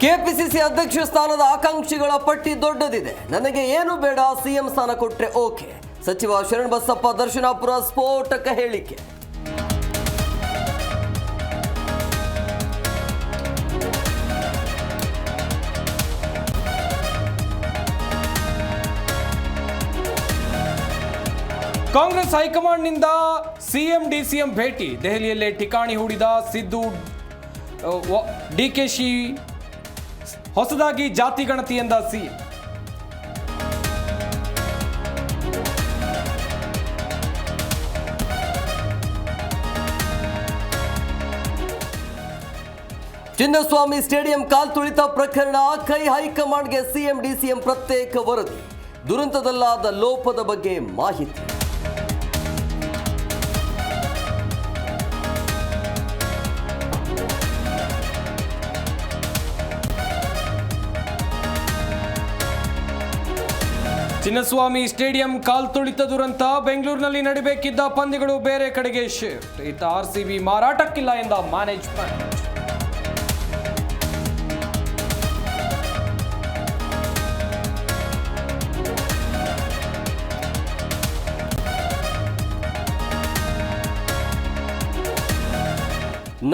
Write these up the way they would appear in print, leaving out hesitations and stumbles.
KPCC ಅಧ್ಯಕ್ಷ ಸ್ಥಾನದ ಆಕಾಂಕ್ಷಿಗಳ ಪಟ್ಟಿ ದೊಡ್ಡದಿದೆ. ನನಗೆ ಏನು ಬೇಡ, ಸಿಎಂ ಸ್ಥಾನ ಕೊಟ್ರೆ ಓಕೆ. ಸಚಿವ ಶರಣಬಸಪ್ಪ ದರ್ಶನಾಪುರ ಸ್ಫೋಟಕ ಹೇಳಿಕೆ. ಕಾಂಗ್ರೆಸ್ ಹೈಕಮಾಂಡ್ನಿಂದ ಸಿಎಂ ಡಿಸಿಎಂ ಭೇಟಿ. ದೆಹಲಿಯಲ್ಲೇ ಠಿಕಾಣಿ ಹೂಡಿದ ಸಿದ್ದು ಡಿಕೆಶಿ. ಹೊಸದಾಗಿ ಜಾತಿ ಗಣತಿ ಎಂದ ಸಿಎಂ. ಚಿನ್ನಸ್ವಾಮಿ ಸ್ಟೇಡಿಯಂ ಕಾಲ್ತುಳಿತ ಪ್ರಕರಣ. ಕೈ ಹೈಕಮಾಂಡ್ಗೆ ಸಿಎಂ ಡಿಸಿಎಂ ಪ್ರತ್ಯೇಕ ವರದಿ. ದುರಂತದಲ್ಲಾದ ಲೋಪದ ಬಗ್ಗೆ ಮಾಹಿತಿ. ಚಿನ್ನಸ್ವಾಮಿ ಸ್ಟೇಡಿಯಂ ಕಾಲ್ತುಳಿತ ದುರಂತ. ಬೆಂಗಳೂರಿನಲ್ಲಿ ನಡೆಯಬೇಕಿದ್ದ ಪಂದ್ಯಗಳು ಬೇರೆ ಕಡೆಗೆ ಶಿಫ್ಟ್. ಇತ್ತ ಆರ್ಸಿಬಿ ಮಾರಾಟಕ್ಕಿಲ್ಲ ಎಂದ ಮ್ಯಾನೇಜ್ಮೆಂಟ್.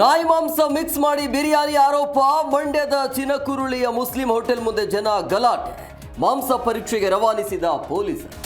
ನಾಯಿ ಮಾಂಸ ಮಿಕ್ಸ್ ಮಾಡಿ ಬಿರಿಯಾನಿ ಆರೋಪ. ಮಂಡ್ಯದ ಚಿನಕುರುಳಿಯ ಮುಸ್ಲಿಂ ಹೋಟೆಲ್ ಮುಂದೆ ಜನ ಗಲಾಟೆ. ಮಾಂಸ ಪರೀಕ್ಷೆಗೆ ರವಾನಿಸಿದ ಪೊಲೀಸರು.